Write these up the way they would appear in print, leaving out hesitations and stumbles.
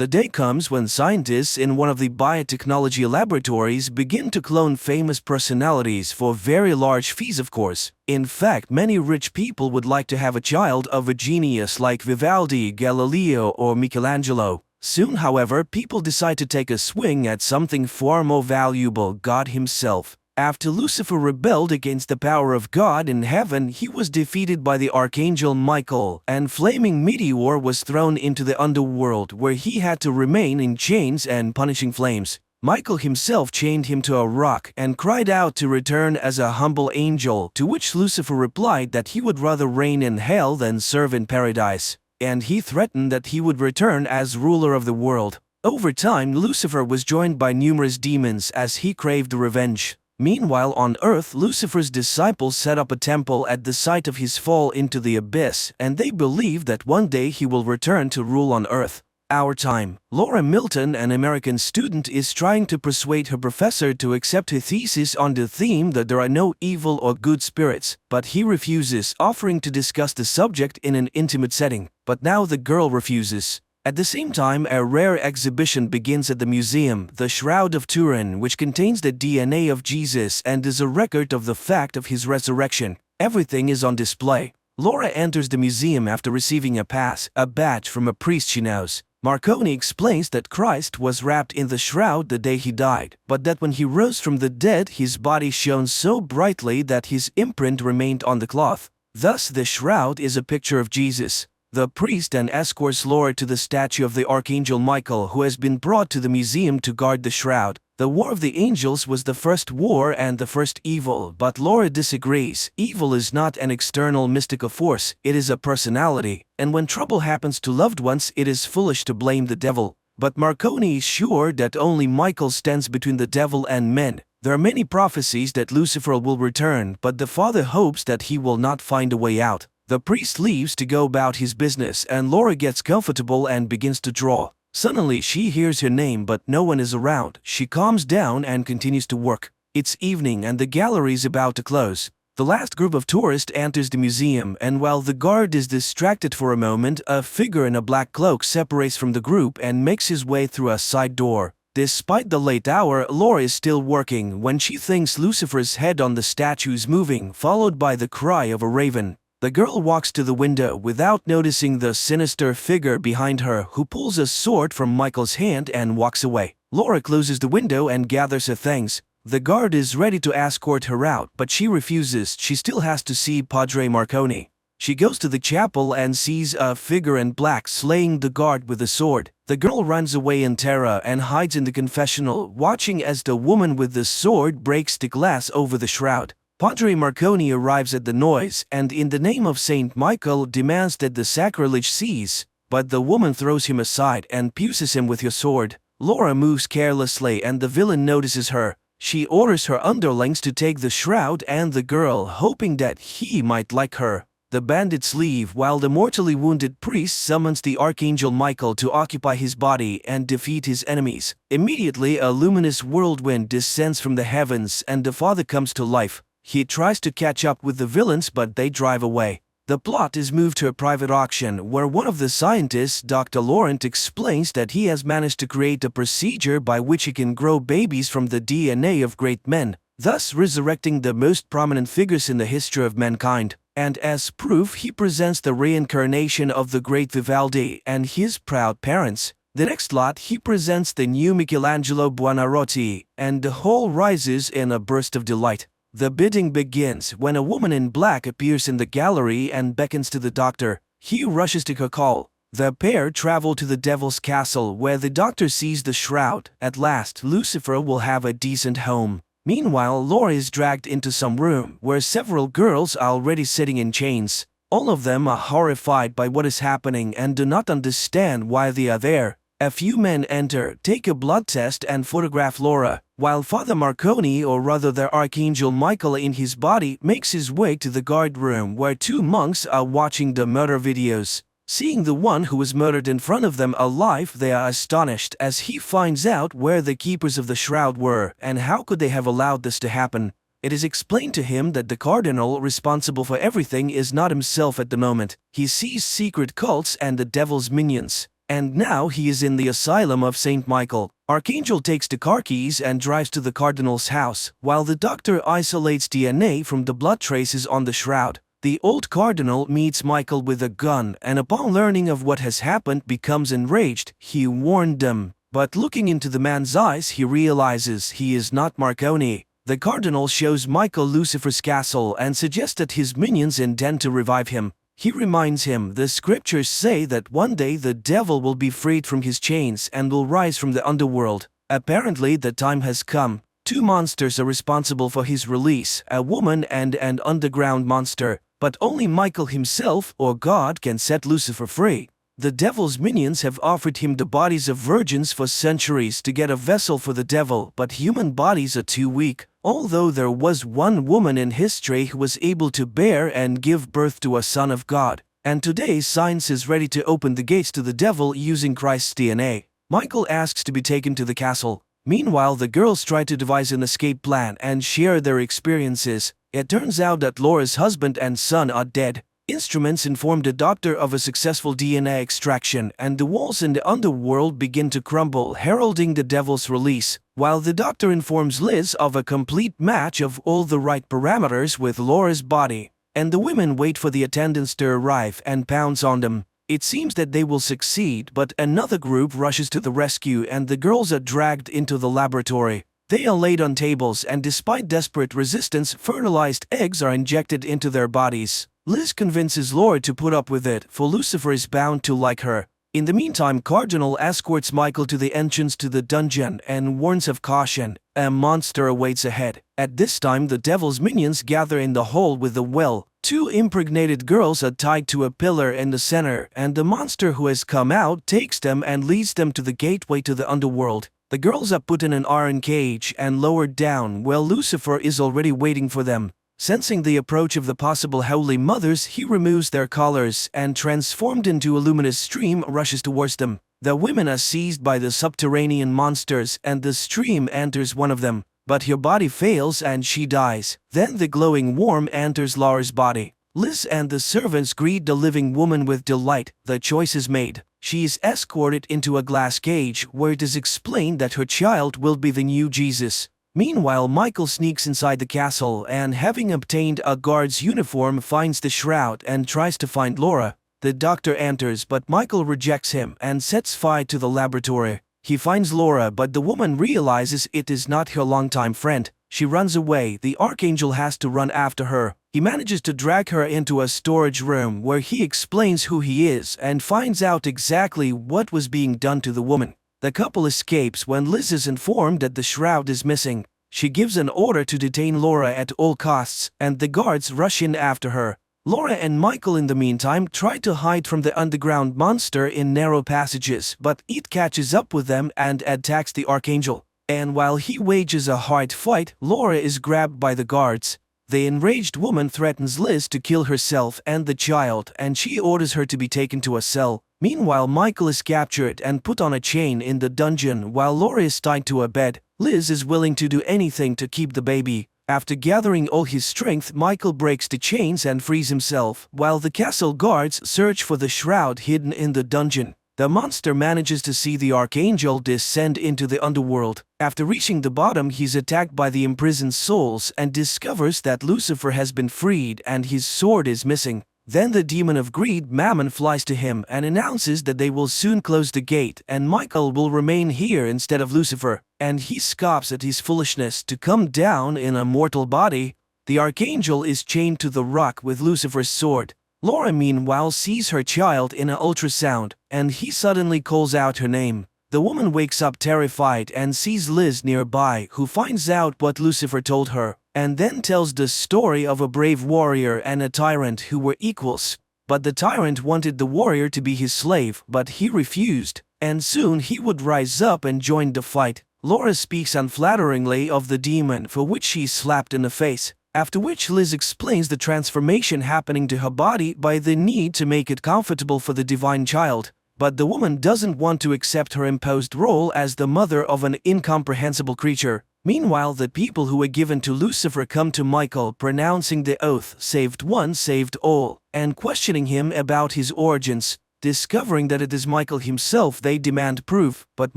The day comes when scientists in one of the biotechnology laboratories begin to clone famous personalities for very large fees, of course. In fact, many rich people would like to have a child of a genius like Vivaldi, Galileo, or Michelangelo. Soon, however, people decide to take a swing at something far more valuable: God himself. After Lucifer rebelled against the power of God in heaven, he was defeated by the Archangel Michael, and flaming meteor was thrown into the underworld, where he had to remain in chains and punishing flames. Michael himself chained him to a rock and cried out to return as a humble angel, to which Lucifer replied that he would rather reign in hell than serve in paradise, and he threatened that he would return as ruler of the world. Over time, Lucifer was joined by numerous demons as he craved revenge. Meanwhile, on earth, Lucifer's disciples set up a temple at the site of his fall into the abyss, and they believe that one day he will return to rule on earth. Our time. Laura Milton, an American student, is trying to persuade her professor to accept her thesis on the theme that there are no evil or good spirits, but he refuses, offering to discuss the subject in an intimate setting. But now the girl refuses. At the same time, a rare exhibition begins at the museum, the Shroud of Turin, which contains the DNA of Jesus and is a record of the fact of his resurrection. Everything is on display. Laura enters the museum after receiving a pass, a badge from a priest she knows. Marconi explains that Christ was wrapped in the shroud the day he died, but that when he rose from the dead, his body shone so brightly that his imprint remained on the cloth. Thus, the shroud is a picture of Jesus. The priest then escorts Laura to the statue of the Archangel Michael, who has been brought to the museum to guard the shroud. The War of the Angels was the first war and the first evil, but Laura disagrees. Evil is not an external mystical force, it is a personality, and when trouble happens to loved ones, it is foolish to blame the devil. But Marconi is sure that only Michael stands between the devil and men. There are many prophecies that Lucifer will return, but the father hopes that he will not find a way out. The priest leaves to go about his business, and Laura gets comfortable and begins to draw. Suddenly, she hears her name, but no one is around. She calms down and continues to work. It's evening and the gallery is about to close. The last group of tourists enters the museum, and while the guard is distracted for a moment, a figure in a black cloak separates from the group and makes his way through a side door. Despite the late hour, Laura is still working when she thinks Lucifer's head on the statue is moving, followed by the cry of a raven. The girl walks to the window without noticing the sinister figure behind her, who pulls a sword from Michael's hand and walks away. Laura closes the window and gathers her things. The guard is ready to escort her out, but she refuses. She still has to see Padre Marconi. She goes to the chapel and sees a figure in black slaying the guard with a sword. The girl runs away in terror and hides in the confessional, watching as the woman with the sword breaks the glass over the shroud. Padre Marconi arrives at the noise and, in the name of Saint Michael, demands that the sacrilege cease, but the woman throws him aside and pierces him with her sword. Laura moves carelessly and the villain notices her. She orders her underlings to take the shroud and the girl, hoping that he might like her. The bandits leave while the mortally wounded priest summons the Archangel Michael to occupy his body and defeat his enemies. Immediately, a luminous whirlwind descends from the heavens and the father comes to life. He tries to catch up with the villains, but they drive away. The plot is moved to a private auction where one of the scientists, Dr. Laurent, explains that he has managed to create a procedure by which he can grow babies from the DNA of great men, thus resurrecting the most prominent figures in the history of mankind. And as proof, he presents the reincarnation of the great Vivaldi and his proud parents. The next lot, he presents the new Michelangelo Buonarroti, and the whole rises in a burst of delight. The bidding begins when a woman in black appears in the gallery and beckons to the doctor. He rushes to her call. The pair travel to the devil's castle where the doctor sees the shroud. At last, Lucifer will have a decent home. Meanwhile, Laura is dragged into some room where several girls are already sitting in chains. All of them are horrified by what is happening and do not understand why they are there. A few men enter, take a blood test and photograph Laura, while Father Marconi, or rather the Archangel Michael in his body, makes his way to the guard room where two monks are watching the murder videos. Seeing the one who was murdered in front of them alive, they are astonished as he finds out where the keepers of the shroud were and how could they have allowed this to happen. It is explained to him that the cardinal responsible for everything is not himself at the moment. He sees secret cults and the devil's minions. and now he is in the asylum of Saint Michael. Archangel takes the car keys and drives to the cardinal's house, while the doctor isolates DNA from the blood traces on the shroud. The old cardinal meets Michael with a gun, and upon learning of what has happened becomes enraged. He warned them, but looking into the man's eyes he realizes he is not Marconi. The cardinal shows Michael Lucifer's castle and suggests that his minions intend to revive him. He reminds him the scriptures say that one day the devil will be freed from his chains and will rise from the underworld. Apparently the time has come. Two monsters are responsible for his release, a woman and an underground monster, but only Michael himself or God can set Lucifer free. The devil's minions have offered him the bodies of virgins for centuries to get a vessel for the devil, but human bodies are too weak. Although there was one woman in history who was able to bear and give birth to a son of God, and today science is ready to open the gates to the devil using Christ's DNA. Michael asks to be taken to the castle. Meanwhile, the girls try to devise an escape plan and share their experiences. It turns out that Laura's husband and son are dead. Instruments inform the doctor of a successful DNA extraction, and the walls in the underworld begin to crumble, heralding the devil's release, while the doctor informs Liz of a complete match of all the right parameters with Laura's body, and the women wait for the attendants to arrive and pounce on them. It seems that they will succeed, but another group rushes to the rescue and the girls are dragged into the laboratory. They are laid on tables, and despite desperate resistance, fertilized eggs are injected into their bodies. Liz convinces Laura to put up with it, for Lucifer is bound to like her. In the meantime, Cardinal escorts Michael to the entrance to the dungeon and warns of caution. A monster awaits ahead. At this time, the devil's minions gather in the hall with the well. Two impregnated girls are tied to a pillar in the center, and the monster who has come out takes them and leads them to the gateway to the underworld. The girls are put in an iron cage and lowered down, while Lucifer is already waiting for them. Sensing the approach of the possible Holy Mothers, he removes their collars and, transformed into a luminous stream, rushes towards them. The women are seized by the subterranean monsters and the stream enters one of them, but her body fails and she dies. Then the glowing worm enters Laura's body. Liz and the servants greet the living woman with delight. The choice is made. She is escorted into a glass cage where it is explained that her child will be the new Jesus. Meanwhile, Michael sneaks inside the castle and, having obtained a guard's uniform, finds the shroud and tries to find Laura. The doctor enters, but Michael rejects him and sets fire to the laboratory. He finds Laura, but the woman realizes it is not her longtime friend. She runs away. The Archangel has to run after her. He manages to drag her into a storage room where he explains who he is and finds out exactly what was being done to the woman. The couple escapes when Liz is informed that the shroud is missing. She gives an order to detain Laura at all costs, and the guards rush in after her. Laura and Michael in the meantime try to hide from the underground monster in narrow passages, but it catches up with them and attacks the Archangel. And while he wages a hard fight, Laura is grabbed by the guards. The enraged woman threatens Liz to kill herself and the child, and she orders her to be taken to a cell. Meanwhile, Michael is captured and put on a chain in the dungeon while Laura is tied to a bed. Liz is willing to do anything to keep the baby. After gathering all his strength, Michael breaks the chains and frees himself, while the castle guards search for the shroud hidden in the dungeon. The monster manages to see the Archangel descend into the underworld. After reaching the bottom, he's attacked by the imprisoned souls and discovers that Lucifer has been freed and his sword is missing. Then the demon of greed, Mammon, flies to him and announces that they will soon close the gate and Michael will remain here instead of Lucifer, and he scoffs at his foolishness to come down in a mortal body. The Archangel is chained to the rock with Lucifer's sword. Laura meanwhile sees her child in an ultrasound, and he suddenly calls out her name. The woman wakes up terrified and sees Liz nearby, who finds out what Lucifer told her, and then tells the story of a brave warrior and a tyrant who were equals. But the tyrant wanted the warrior to be his slave, but he refused, and soon he would rise up and join the fight. Laura speaks unflatteringly of the demon, for which she is slapped in the face. After which Liz explains the transformation happening to her body by the need to make it comfortable for the divine child. But the woman doesn't want to accept her imposed role as the mother of an incomprehensible creature. Meanwhile, the people who were given to Lucifer come to Michael, pronouncing the oath, "Saved one, saved all," and questioning him about his origins. Discovering that it is Michael himself, they demand proof, but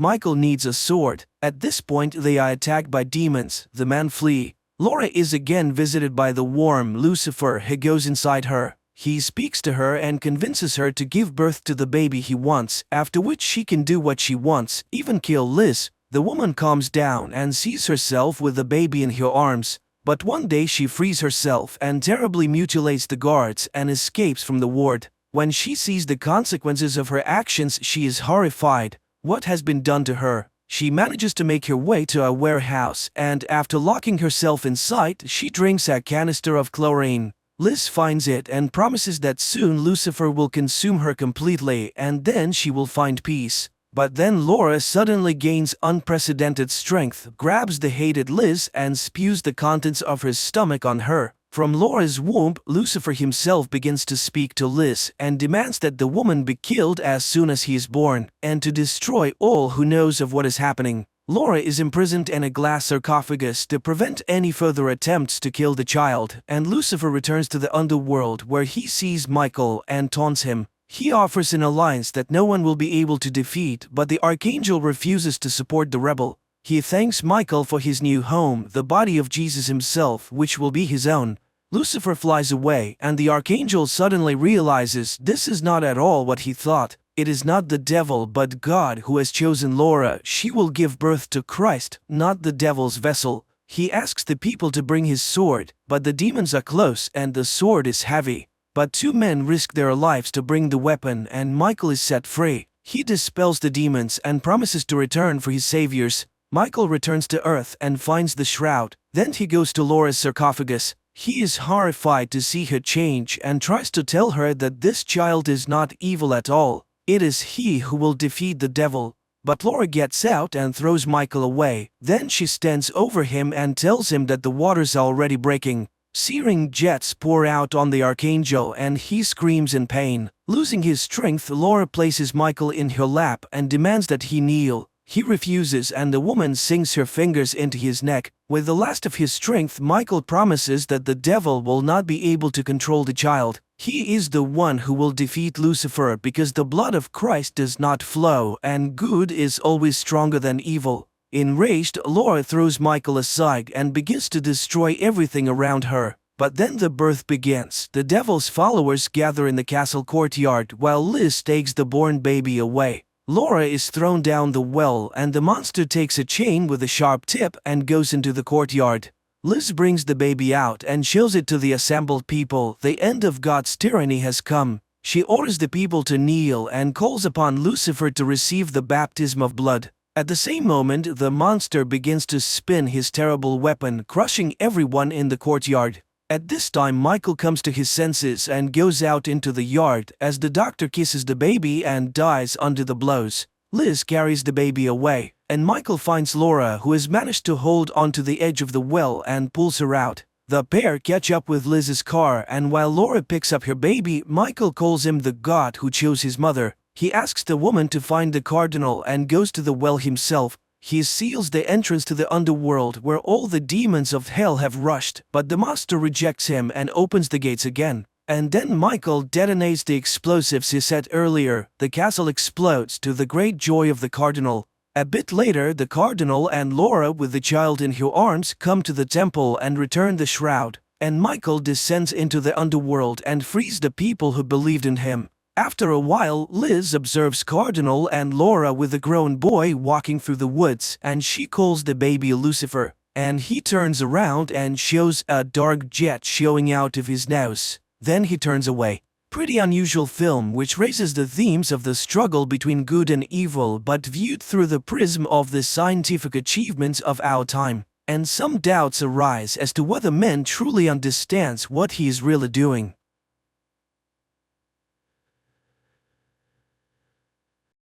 Michael needs a sword. At this point, they are attacked by demons. The men flee. Laura is again visited by the worm Lucifer. He goes inside her. He speaks to her and convinces her to give birth to the baby he wants, after which she can do what she wants, even kill Liz. The woman calms down and sees herself with the baby in her arms. But one day she frees herself and terribly mutilates the guards and escapes from the ward. When she sees the consequences of her actions, she is horrified. What has been done to her? She manages to make her way to a warehouse, and after locking herself inside, she drinks a canister of chlorine. Liz finds it and promises that soon Lucifer will consume her completely, and then she will find peace. But then Laura suddenly gains unprecedented strength, grabs the hated Liz, and spews the contents of her stomach on her. From Laura's womb, Lucifer himself begins to speak to Liz and demands that the woman be killed as soon as he is born, and to destroy all who knows of what is happening. Laura is imprisoned in a glass sarcophagus to prevent any further attempts to kill the child, and Lucifer returns to the underworld where he sees Michael and taunts him. He offers an alliance that no one will be able to defeat, but the Archangel refuses to support the rebel. He thanks Michael for his new home, the body of Jesus himself, which will be his own. Lucifer flies away, and the Archangel suddenly realizes this is not at all what he thought. It is not the devil but God who has chosen Laura. She will give birth to Christ, not the devil's vessel. He asks the people to bring his sword, but the demons are close and the sword is heavy. But two men risk their lives to bring the weapon, and Michael is set free. He dispels the demons and promises to return for his saviors. Michael returns to Earth and finds the shroud. Then he goes to Laura's sarcophagus. He is horrified to see her change and tries to tell her that this child is not evil at all. It is he who will defeat the devil. But Laura gets out and throws Michael away. Then she stands over him and tells him that the waters are already breaking. Searing jets pour out on the Archangel and he screams in pain. Losing his strength, Laura places Michael in her lap and demands that he kneel. He refuses and the woman sinks her fingers into his neck. With the last of his strength, Michael promises that the devil will not be able to control the child. He is the one who will defeat Lucifer because the blood of Christ does not flow and good is always stronger than evil. Enraged, Laura throws Michael aside and begins to destroy everything around her. But then the birth begins. The devil's followers gather in the castle courtyard while Liz takes the born baby away. Laura is thrown down the well and the monster takes a chain with a sharp tip and goes into the courtyard. Liz brings the baby out and shows it to the assembled people. The end of God's tyranny has come. She orders the people to kneel and calls upon Lucifer to receive the baptism of blood. At the same moment, the monster begins to spin his terrible weapon, crushing everyone in the courtyard. At this time, Michael comes to his senses and goes out into the yard as the doctor kisses the baby and dies under the blows. Liz carries the baby away, and Michael finds Laura, who has managed to hold onto the edge of the well, and pulls her out. The pair catch up with Liz's car, and while Laura picks up her baby, Michael calls him the God who chose his mother. He asks the woman to find the cardinal and goes to the well himself. He seals the entrance to the underworld where all the demons of hell have rushed, but the monster rejects him and opens the gates again. And then Michael detonates the explosives he set earlier. The castle explodes to the great joy of the cardinal. A bit later, the cardinal and Laura with the child in her arms come to the temple and return the shroud. And Michael descends into the underworld and frees the people who believed in him. After a while, Liz observes Cardinal and Laura with a grown boy walking through the woods, and she calls the baby Lucifer. And he turns around and shows a dark jet showing out of his nose. Then he turns away. Pretty unusual film which raises the themes of the struggle between good and evil, but viewed through the prism of the scientific achievements of our time. And some doubts arise as to whether man truly understands what he is really doing.